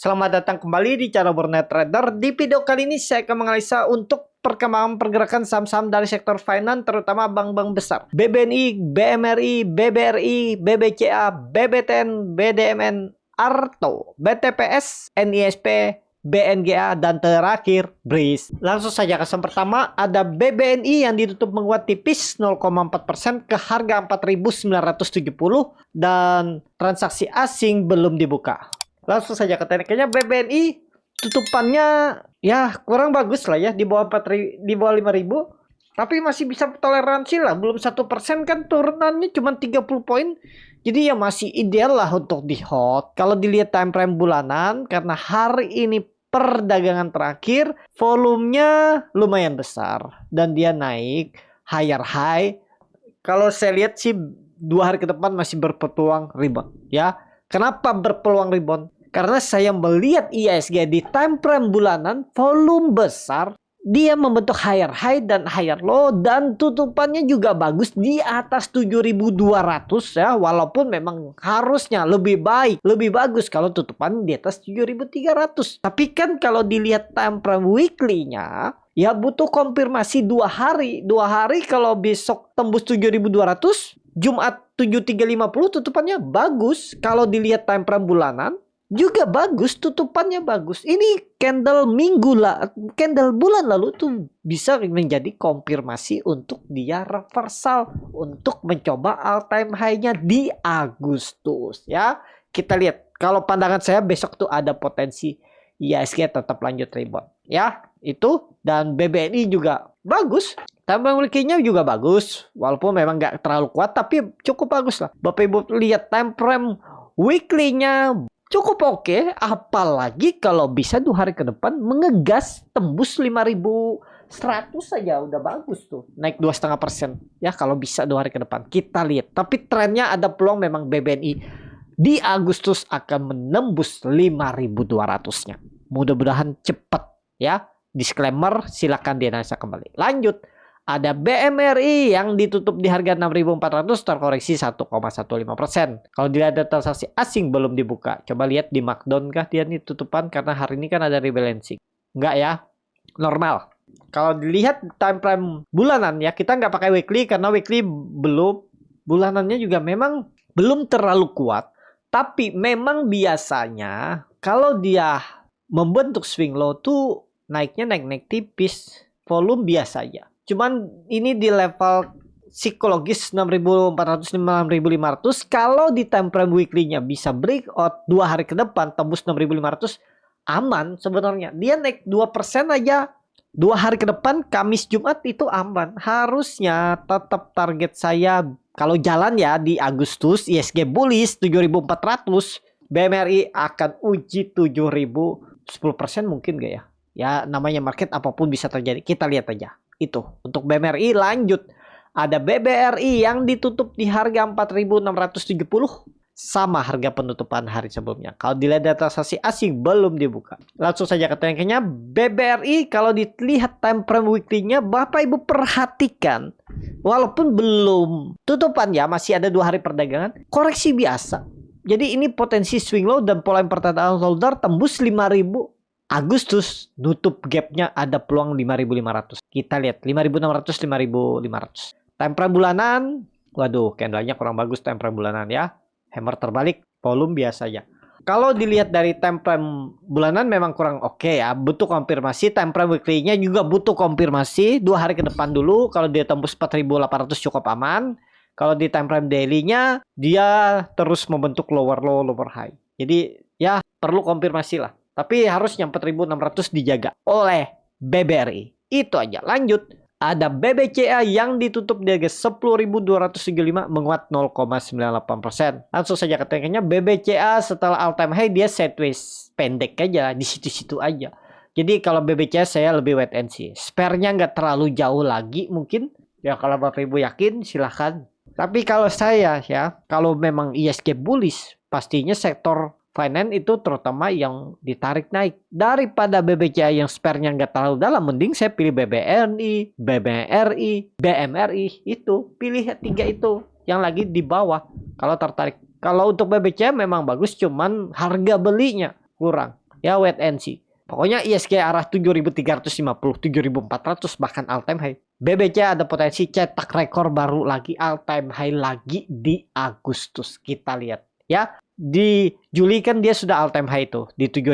Selamat datang kembali di channel Burnet Trader. Di video kali ini saya akan menganalisa untuk perkembangan pergerakan saham-saham dari sektor finance, terutama bank-bank besar. BBNI, BMRI, BBRI, BBCA, BBTN, BDMN, Arto, BTPS, NISP, BNGA, dan terakhir BRIS. Langsung saja kesan pertama, ada BBNI yang ditutup menguat tipis 0,4% ke harga 4.970 dan transaksi asing belum dibuka. Langsung saja ke tekniknya. BBNI tutupannya ya kurang bagus lah ya, di bawah 5.000, tapi masih bisa toleransi lah. Belum 1% kan, turunannya cuma 30 poin. Jadi ya masih ideal lah untuk di hold. Kalau dilihat time frame bulanan, karena hari ini perdagangan terakhir volumenya lumayan besar dan dia naik higher high. Kalau saya lihat sih 2 hari ke depan masih berpeluang rebound ya. Kenapa berpeluang rebound? Karena saya melihat IHSG di time frame bulanan volume besar, dia membentuk higher high dan higher low, dan tutupannya juga bagus di atas 7.200 ya, walaupun memang harusnya lebih bagus kalau tutupan di atas 7.300. Tapi kan kalau dilihat time frame weekly-nya ya butuh konfirmasi 2 hari. 2 hari kalau besok tembus 7.200, Jumat 7.350 tutupannya bagus. Kalau dilihat time frame bulanan juga bagus, tutupannya bagus. Ini candle candle bulan lalu tuh bisa menjadi konfirmasi untuk dia reversal untuk mencoba all time high-nya di Agustus ya. Kita lihat, kalau pandangan saya besok tuh ada potensi IHSG tetap lanjut rebound ya. Itu, dan BBNI juga bagus. Time frame weekly-nya juga bagus, walaupun memang nggak terlalu kuat, tapi cukup bagus lah. Bapak Ibu lihat time frame weekly-nya cukup oke, apalagi kalau bisa 2 hari ke depan mengegas tembus 5.100 saja udah bagus tuh. Naik 2,5% ya kalau bisa 2 hari ke depan. Kita lihat. Tapi trennya ada peluang memang BBNI di Agustus akan menembus 5.200-nya. Mudah-mudahan cepat ya. Disclaimer, silakan dianalisa kembali. Lanjut. Ada BMRI yang ditutup di harga 6.400, terkoreksi 1,15%. Kalau dilihat data transaksi asing belum dibuka. Coba lihat di markdown kah dia nih tutupan, karena hari ini kan ada rebalancing. Enggak ya, normal. Kalau dilihat time frame bulanan ya, kita nggak pakai weekly karena weekly belum. Bulanannya juga memang belum terlalu kuat. Tapi memang biasanya kalau dia membentuk swing low tuh naiknya naik tipis. Volume biasa aja. Cuman ini di level psikologis 6.400 6.500. Kalau di time frame weekly-nya bisa breakout 2 hari ke depan tembus 6.500, aman sebenarnya. Dia naik 2% aja 2 hari ke depan, Kamis Jumat itu aman. Harusnya tetap target saya kalau jalan ya di Agustus IHSG bullish 7.400, BMRI akan uji 7.000. 10% mungkin gak ya? Ya namanya market, apapun bisa terjadi. Kita lihat aja. Itu untuk BMRI. Lanjut, ada BBRI yang ditutup di harga 4.670, sama harga penutupan hari sebelumnya. Kalau dilihat data transaksi asing belum dibuka. Langsung saja ke tekniknya. BBRI kalau dilihat time frame weekly-nya, Bapak Ibu perhatikan, walaupun belum tutupan ya, masih ada 2 hari perdagangan, koreksi biasa. Jadi ini potensi swing low dan pola pertahanan holder tembus 5.000. Agustus nutup gapnya ada peluang 5.500. Kita lihat 5.600, 5.500. Time frame bulanan, waduh, candlenya kurang bagus time frame bulanan ya. Hammer terbalik, volume biasa aja. Kalau dilihat dari time frame bulanan memang kurang oke ya, butuh konfirmasi. Time frame weekly-nya juga butuh konfirmasi 2 hari ke depan dulu. Kalau dia tembus 4.800 cukup aman. Kalau di time frame daily-nya dia terus membentuk lower low, lower high. Jadi ya perlu konfirmasi lah. Tapi harusnya 4.600 dijaga oleh BBRI. Itu aja. Lanjut. Ada BBCA yang ditutup di harga 10.275, menguat 0,98%. Langsung saja ke tekniknya. BBCA setelah all time high dia sideways pendek aja. Di situ-situ aja. Jadi kalau BBCA saya lebih wait and see. Spare-nya nggak terlalu jauh lagi mungkin. Ya kalau Bapak Ibu yakin silahkan. Tapi kalau saya ya, kalau memang IHSG bullish, pastinya sektor finance itu terutama yang ditarik naik. Daripada BBCA yang spare-nya nggak terlalu dalam, mending saya pilih BBNI, BBRI, BMRI. Itu, pilih 3 itu yang lagi di bawah kalau tertarik. Kalau untuk BBCA memang bagus, cuman harga belinya kurang. Ya wait and see. Pokoknya ISG arah 7.350, 7.400 bahkan all time high. BBC ada potensi cetak rekor baru lagi, all time high lagi di Agustus. Kita lihat ya. Di Juli kan dia sudah all time high itu di 7.000,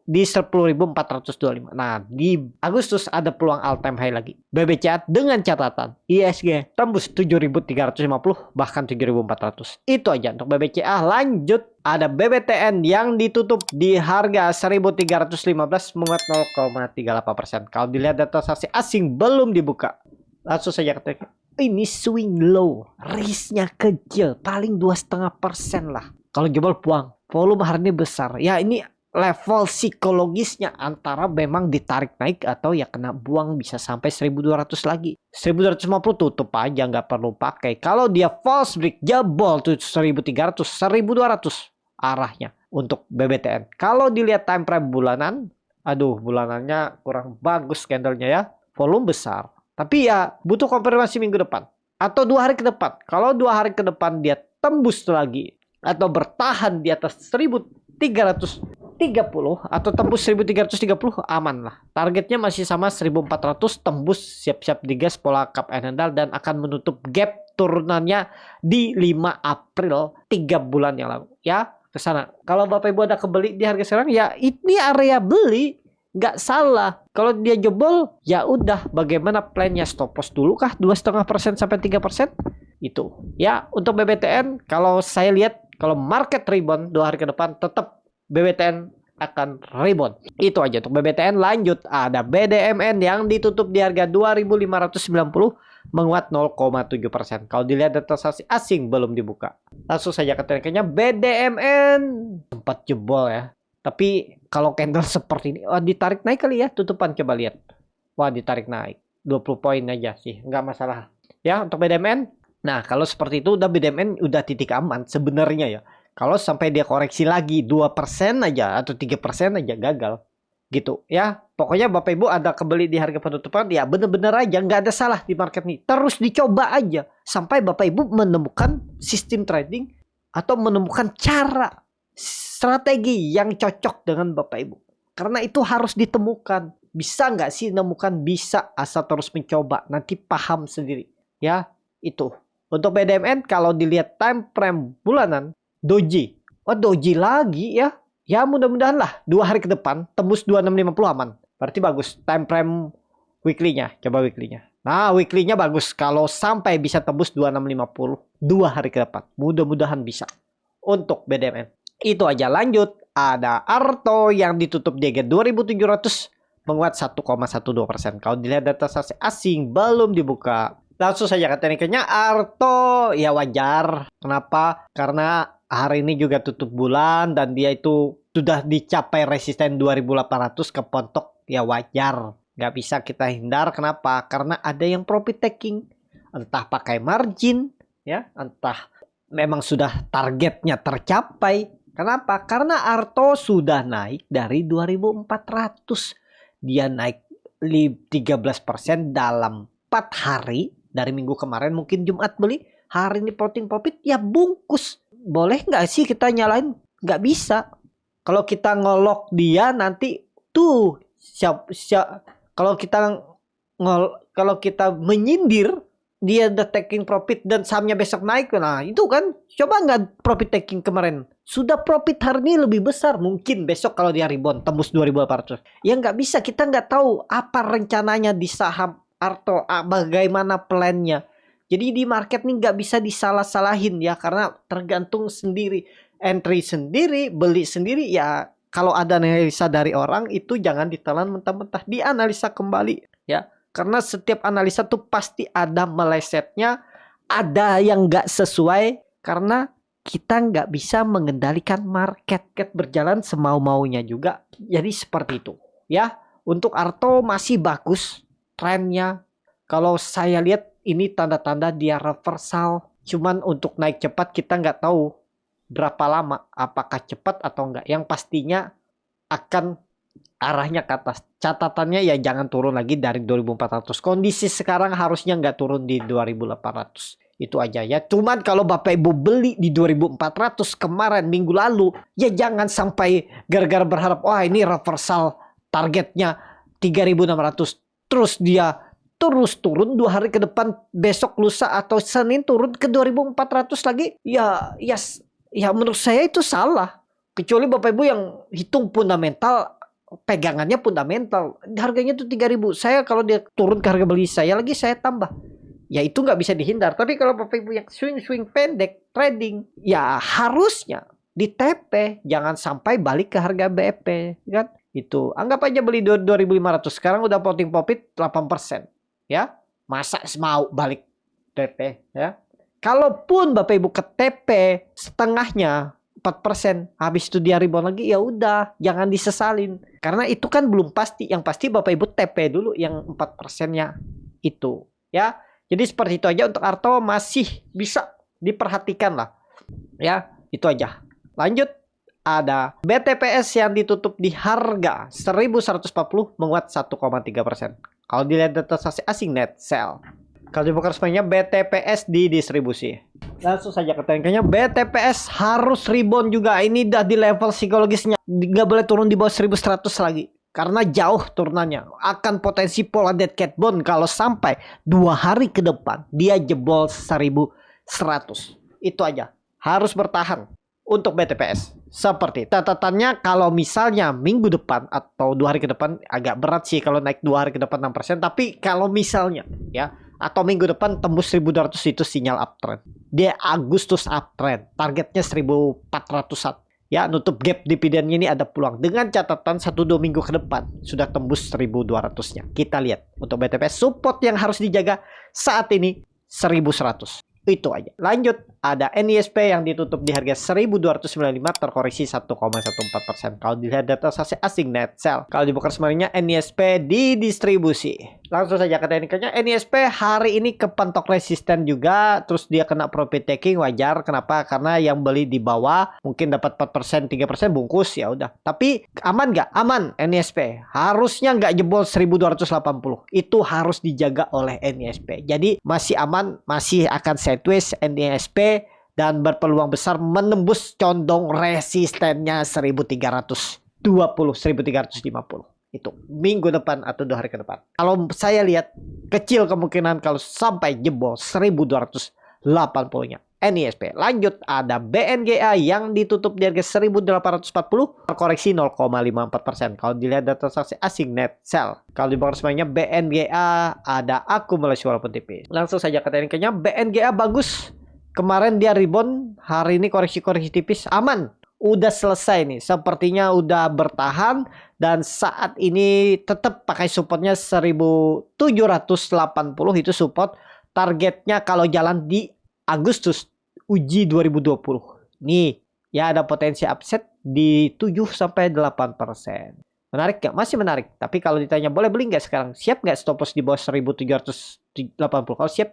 di 10.425. Nah, di Agustus ada peluang all time high lagi. BBCA dengan catatan ISG tembus 7.350 bahkan 7.400. Itu aja untuk BBCA. Lanjut ada BBTN yang ditutup di harga 1.315 menguat 0,38%. Kalau dilihat data transaksi asing belum dibuka. Langsung saja ketik. Ini swing low, risknya kecil, paling 2,5% lah. Kalau jebol puang, volume hari ini besar. Ya ini level psikologisnya antara memang ditarik naik atau ya kena buang bisa sampai 1.200 lagi. 1.250 tutup aja, nggak perlu pakai. Kalau dia false break jebol tuh 1.300, 1.200 arahnya untuk BBTN. Kalau dilihat time frame bulanan, aduh bulanannya kurang bagus candlenya ya. Volume besar. Tapi ya butuh konfirmasi minggu depan atau 2 hari ke depan. Kalau 2 hari ke depan dia tembus lagi atau bertahan di atas 1.330 atau tembus 1.330 aman lah. Targetnya masih sama 1.400, tembus siap-siap digas pola cup and handle dan akan menutup gap turunannya di 5 April 3 bulan yang lalu ya ke sana. Kalau Bapak Ibu ada kebeli di harga sekarang ya ini area beli. Nggak salah. Kalau dia jebol, ya udah. Bagaimana plannya? Stop loss dulu kah? 2,5% sampai 3%? Itu. Ya, untuk BBTN, kalau saya lihat, kalau market rebound 2 hari ke depan, tetap BBTN akan rebound. Itu aja untuk BBTN. Lanjut, ada BDMN yang ditutup di harga 2.590, menguat 0,7%. Kalau dilihat data transaksi asing belum dibuka. Langsung saja ke trendnya BDMN. Sempat jebol ya. Tapi kalau candle seperti ini, wah ditarik naik kali ya tutupan, coba lihat. Wah ditarik naik, 20 poin aja sih, nggak masalah. Ya untuk BDMN, nah kalau seperti itu udah BDMN udah titik aman sebenarnya ya. Kalau sampai dia koreksi lagi 2% aja atau 3% aja gagal. Gitu ya. Pokoknya Bapak Ibu ada kebeli di harga penutupan, ya bener-bener aja nggak ada salah di market ini. Terus dicoba aja sampai Bapak Ibu menemukan sistem trading atau menemukan cara strategi yang cocok dengan Bapak Ibu. Karena itu harus ditemukan. Bisa nggak sih nemukan? Bisa, asal terus mencoba. Nanti paham sendiri. Ya, itu. Untuk BDMN, kalau dilihat time frame bulanan, doji. Oh, doji lagi ya. Ya, mudah-mudahan lah. 2 hari ke depan, tembus 2650 aman. Berarti bagus. Time frame weekly-nya. Coba weekly-nya. Nah, weekly-nya bagus. Kalau sampai bisa tembus 2650, 2 hari ke depan. Mudah-mudahan bisa. Untuk BDMN. Itu aja. Lanjut ada Arto yang ditutup di harga 2.700 menguat 1,12%. Kalau dilihat data transaksi asing belum dibuka. Langsung saja ke tekniknya Arto ya wajar. Kenapa? Karena hari ini juga tutup bulan dan dia itu sudah dicapai resisten 2.800 ke pontok, ya wajar. Nggak bisa kita hindar. Kenapa? Karena ada yang profit taking. Entah pakai margin ya, entah memang sudah targetnya tercapai. Kenapa? Karena Arto sudah naik dari 2.400. Dia naik 13% dalam 4 hari. Dari minggu kemarin mungkin Jumat beli. Hari ini floating profit ya bungkus. Boleh nggak sih kita nyalain? Nggak bisa. Kalau kita ngolok dia nanti tuh. Kalau kita menyindir. Dia udah taking profit dan sahamnya besok naik. Nah itu kan. Coba nggak profit taking kemarin. Sudah profit hari ini lebih besar. Mungkin besok kalau dia rebound tembus 2.800. Ya nggak bisa. Kita nggak tahu apa rencananya di saham Arto. Bagaimana plannya. Jadi di market ini nggak bisa disalah-salahin ya. Karena tergantung sendiri. Entry sendiri. Beli sendiri ya. Kalau ada analisa dari orang itu jangan ditelan mentah-mentah. Dianalisa kembali ya. Karena setiap analisa tuh pasti ada melesetnya, ada yang nggak sesuai karena kita nggak bisa mengendalikan market berjalan semau-maunya juga. Jadi seperti itu ya. Untuk Arto masih bagus trennya. Kalau saya lihat ini tanda-tanda dia reversal. Cuman untuk naik cepat kita nggak tahu berapa lama. Apakah cepat atau enggak. Yang pastinya akan arahnya ke atas. Catatannya ya jangan turun lagi dari 2.400. Kondisi sekarang harusnya nggak turun di 2.800. Itu aja ya. Cuman kalau Bapak Ibu beli di 2400 kemarin minggu lalu, ya jangan sampai gara-gara berharap wah ini reversal targetnya 3600 terus dia terus turun 2 hari ke depan, besok lusa atau Senin turun ke 2400 lagi. Ya menurut saya itu salah. Kecuali Bapak Ibu yang hitung fundamental, pegangannya fundamental. Harganya tuh 3000. Saya kalau dia turun ke harga beli saya lagi saya tambah. Ya itu nggak bisa dihindar. Tapi kalau Bapak Ibu yang swing pendek trading, ya harusnya di TP, jangan sampai balik ke harga BEP kan. Itu anggap aja beli 2500, sekarang udah floating profit 8%. Ya, masa mau balik TP ya. Kalaupun Bapak Ibu ke TP setengahnya 4%, habis itu dia rebound lagi, ya udah jangan disesalin. Karena itu kan belum pasti. Yang pasti Bapak Ibu TP dulu yang 4%-nya itu ya. Jadi seperti itu aja untuk Arto, masih bisa diperhatikan lah. Ya, itu aja. Lanjut, ada BTPS yang ditutup di harga 1140 menguat 1,3%. Kalau dilihat data transaksi asing net sell. Kalau dibuka resminya BTPS di distribusi. Langsung saja ke tanknya, BTPS harus rebound juga. Ini udah di level psikologisnya. Nggak boleh turun di bawah 1100 lagi. Karena jauh turunannya, akan potensi pola dead cat bone kalau sampai 2 hari ke depan dia jebol 1100. Itu aja, harus bertahan untuk BTPS. Seperti catatannya, kalau misalnya minggu depan atau 2 hari ke depan agak berat sih kalau naik 2 hari ke depan 6%. Tapi kalau misalnya ya, atau minggu depan tembus 1200 itu sinyal uptrend. Dia Agustus uptrend, targetnya 1400-an. Ya, nutup gap dividennya ini ada peluang. Dengan catatan 1-2 minggu ke depan sudah tembus 1200-nya. Kita lihat untuk BTPS, support yang harus dijaga saat ini 1100. Itu aja. Lanjut, ada NISP yang ditutup di harga 1295, terkoreksi 1,14%. Kalau dilihat data transaksi asing net sell. Kalau dibuka resminya NISP di distribusi. Langsung saja ke teknikalnya, NISP hari ini kepentok resisten juga, terus dia kena profit taking, wajar. Kenapa? Karena yang beli di bawah mungkin dapat 4%, 3% bungkus, ya udah. Tapi aman nggak? Aman NISP. Harusnya nggak jebol 1280. Itu harus dijaga oleh NISP. Jadi masih aman, masih akan sideways NISP dan berpeluang besar menembus condong resistennya 1320, 1350. Itu minggu depan atau 2 hari ke depan. Kalau saya lihat kecil kemungkinan kalau sampai jebol 1280-nya NISP. Lanjut, ada BNGA yang ditutup di harga 1840, terkoreksi 0,54%. Kalau dilihat data transaksi asing net sell. Kalau di bawah resminya BNGA ada akumulasi walaupun tipis. Langsung saja ke tekniknya, BNGA bagus. Kemarin dia rebound, hari ini koreksi-koreksi tipis, aman. Udah selesai nih, sepertinya udah bertahan dan saat ini tetap pakai supportnya 1780 itu support. Targetnya kalau jalan di Agustus uji 2020. Nih, ya ada potensi upset di 7-8%. Menarik gak? Masih menarik. Tapi kalau ditanya boleh beli nggak sekarang? Siap nggak stop loss di bawah 1780? Kalau siap,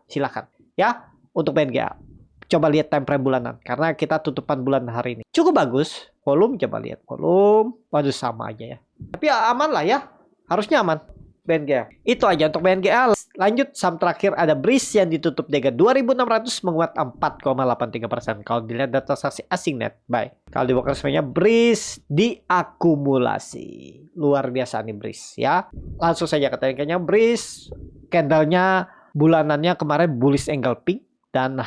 silakan. Ya, untuk BNGA. Coba lihat time frame bulanan karena kita tutupan bulan hari ini cukup bagus. Volume coba lihat volume, waduh sama aja ya. Tapi ya aman lah ya, harusnya aman BNGA. Itu aja untuk BNGA. Lanjut, saham terakhir ada BRIS yang ditutup di harga 2600 menguat 4,83%. Kalau dilihat data transaksi asing net buy. Kalau dibuka resminya BRIS diakumulasi. Luar biasa nih BRIS ya. Langsung saja ke tekniknya, BRIS candlenya bulanannya kemarin bullish engulfing. Dan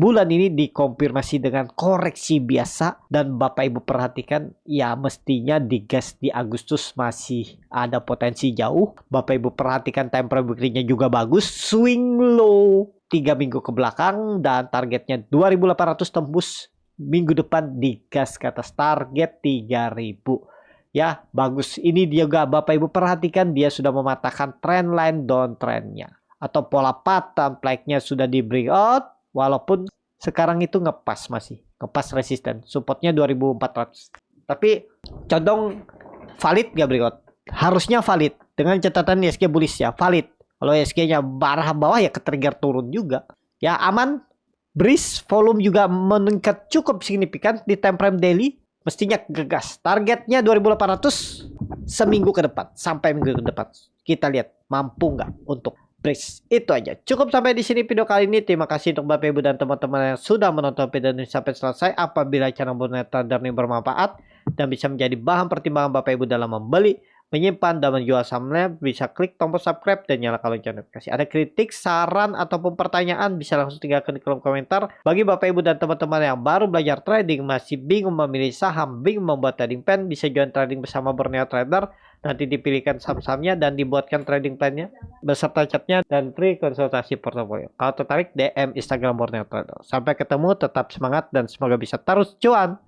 bulan ini dikonfirmasi dengan koreksi biasa. Dan Bapak Ibu perhatikan, ya mestinya digas di Agustus masih ada potensi jauh. Bapak Ibu perhatikan time frame weekly-nya juga bagus. Swing low 3 minggu ke belakang dan targetnya 2800 tembus. Minggu depan digas ke atas target 3000. Ya bagus. Ini juga Bapak Ibu perhatikan, dia sudah mematahkan trendline downtrend-nya. Atau pola pattern flag-nya sudah di breakout, walaupun sekarang itu ngepas, masih ngepas resisten, supportnya 2400. Tapi condong valid gak breakout? Harusnya valid, dengan catatan ISG bullish ya, valid. Kalau ISG-nya barah bawah ya ke-trigger turun juga. Ya aman, BRIS volume juga meningkat cukup signifikan di time frame daily, mestinya gegas. Targetnya 2800 seminggu ke depan, sampai minggu ke depan. Kita lihat mampu nggak untuk Breeze. Itu aja. Cukup sampai di sini video kali ini. Terima kasih untuk Bapak Ibu dan teman-teman yang sudah menonton video ini sampai selesai. Apabila channel Burnet Trader ini bermanfaat dan bisa menjadi bahan pertimbangan Bapak Ibu dalam membeli, menyimpan, dan menjual sahamnya, bisa klik tombol subscribe dan nyalakan lonceng notifikasi. Ada kritik, saran, ataupun pertanyaan, bisa langsung tinggalkan di kolom komentar. Bagi Bapak Ibu dan teman-teman yang baru belajar trading, masih bingung memilih saham, bingung membuat trading plan, bisa join trading bersama Borneo Trader. Nanti dipilihkan saham-sahamnya dan dibuatkan trading plan-nya beserta chatnya dan free konsultasi portofolio. Kalau tertarik, DM Instagram Borneo Trader. Sampai ketemu, tetap semangat dan semoga bisa terus cuan.